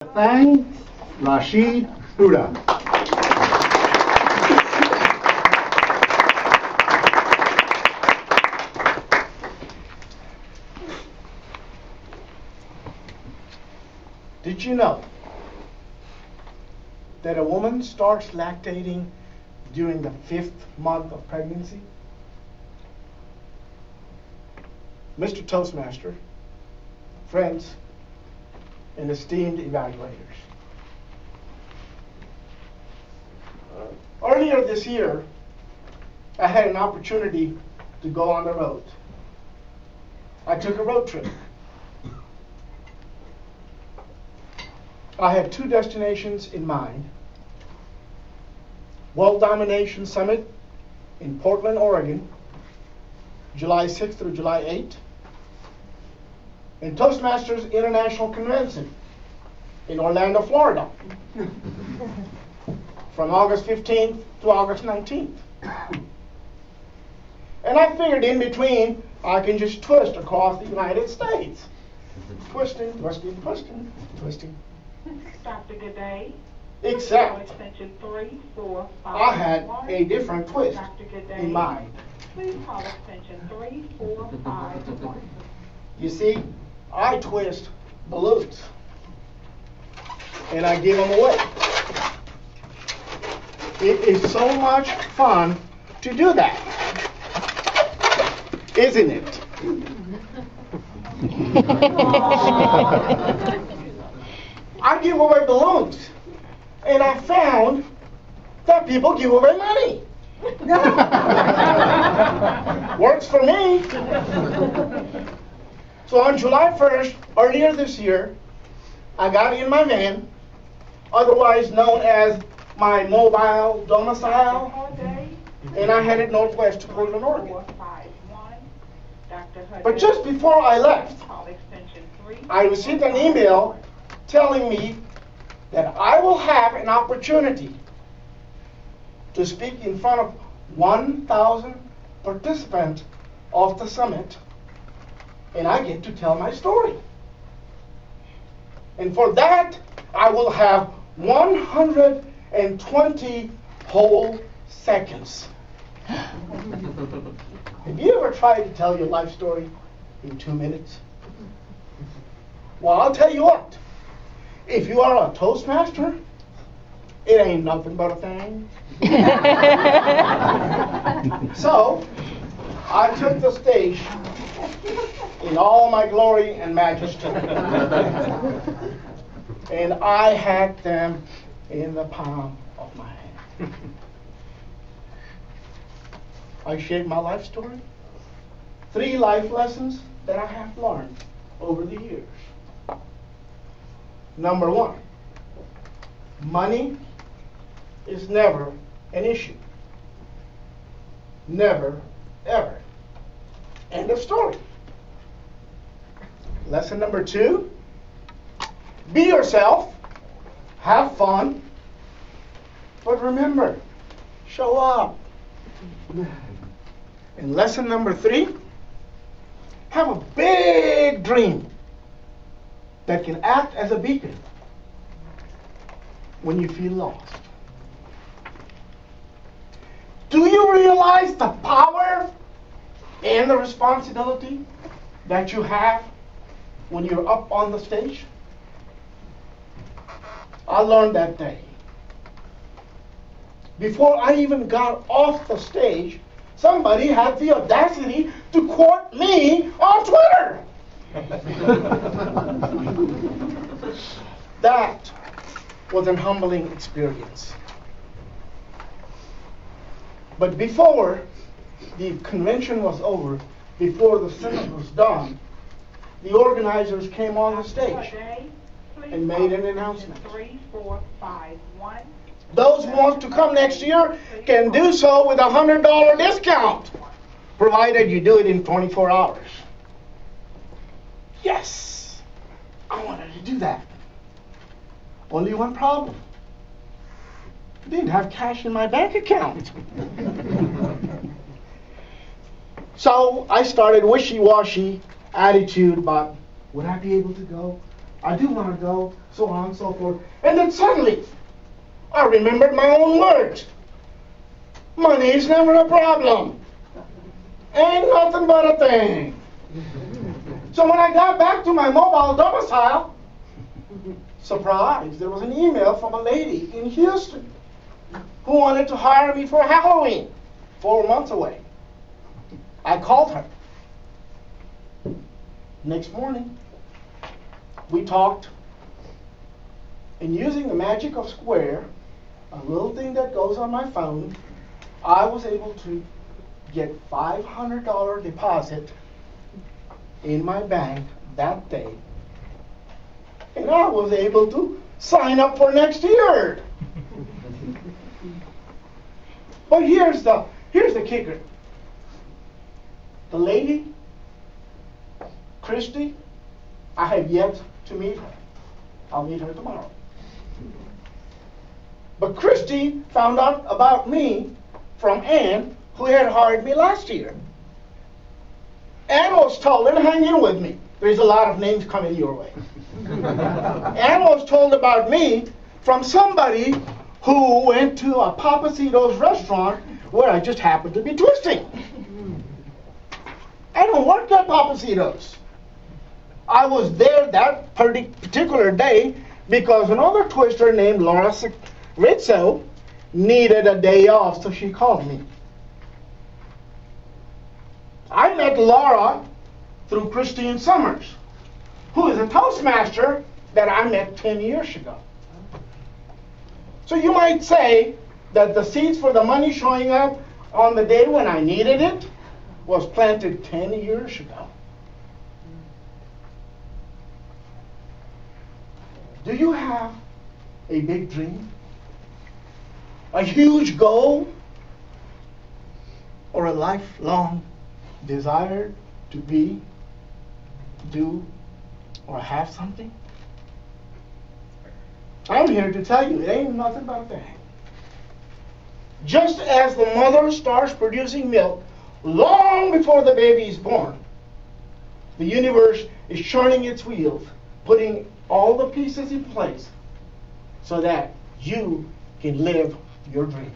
Thang, Rashid, Huda. Did you know that a woman starts lactating during the 5th month of pregnancy? Mr. Toastmaster, friends, and esteemed evaluators. Earlier this year, I had an opportunity to go on the road. I took a road trip. I had 2 destinations in mind. World Domination Summit in Portland, Oregon, July 6th through July 8th, and Toastmasters International Convention in Orlando, Florida, from August 15th to August 19th. And I figured in between, I can just twist across the United States. Twisting, twisting, twisting, twisting. Dr. Good day. Except, Extension 3, 4, 5, I had 1. a different twist Dr. Good day. in mind. Please call extension 3, 4, 5, 1. You see, I twist balloons, and I give them away. It is so much fun to do that, isn't it? I give away balloons, and I found that people give away money. Works for me. So on July 1st, earlier this year, I got in my van, otherwise known as my mobile domicile, and I headed northwest to Portland, Oregon. But just before I left, I received an email telling me that I will have an opportunity to speak in front of 1,000 participants of the summit, and I get to tell my story. And for that, I will have 120 whole seconds. Have you ever tried to tell your life story in 2 minutes? Well, I'll tell you what. If you are a Toastmaster, it ain't nothing but a thing. So, I took the stage in all my glory and majesty. And I had them in the palm of my hand. I shared my life story, 3 life lessons that I have learned over the years. Number 1, money is never an issue. Never, ever. End of story. Lesson number 2, be yourself, have fun, but remember, show up. And lesson number 3, have a big dream that can act as a beacon when you feel lost. Do you realize the power and the responsibility that you have when you're up on the stage? I learned that day. Before I even got off the stage, somebody had the audacity to quote me on Twitter. That was an humbling experience. But before the convention was over, before the summit was done, the organizers came on the stage and made an announcement. 3, 4, 5, 1. Those who want to come next year can do so with a $100 discount, provided you do it in 24 hours. Yes, I wanted to do that. Only one problem. I didn't have cash in my bank account. So I started wishy-washy attitude about, would I be able to go? I do want to go, so on and so forth. And then suddenly, I remembered my own words. Money is never a problem. Ain't nothing but a thing. So when I got back to my mobile domicile, surprise, there was an email from a lady in Houston who wanted to hire me for Halloween, 4 months away. I called her. Next morning, we talked, and using the magic of Square, a little thing that goes on my phone, I was able to get $500 deposit in my bank that day, and I was able to sign up for next year. But here's the kicker. The lady, Christy, I have yet to meet her. I'll meet her tomorrow. But Christy found out about me from Ann, who had hired me last year. Ann was told, and hang in with me, there's a lot of names coming your way. Ann was told about me from somebody who went to a Papacito's restaurant where I just happened to be twisting. I don't work at Papacito's. I was there that particular day because another twister named Laura Rizzo needed a day off, so she called me. I met Laura through Christine Summers, who is a Toastmaster that I met 10 years ago. So you might say that the seeds for the money showing up on the day when I needed it was planted 10 years ago. Do you have a big dream? A huge goal? Or a lifelong desire to be, do, or have something? I'm here to tell you, it ain't nothing but that. Just as the mother starts producing milk long before the baby is born, the universe is churning its wheels, putting all the pieces in place so that you can live your dream.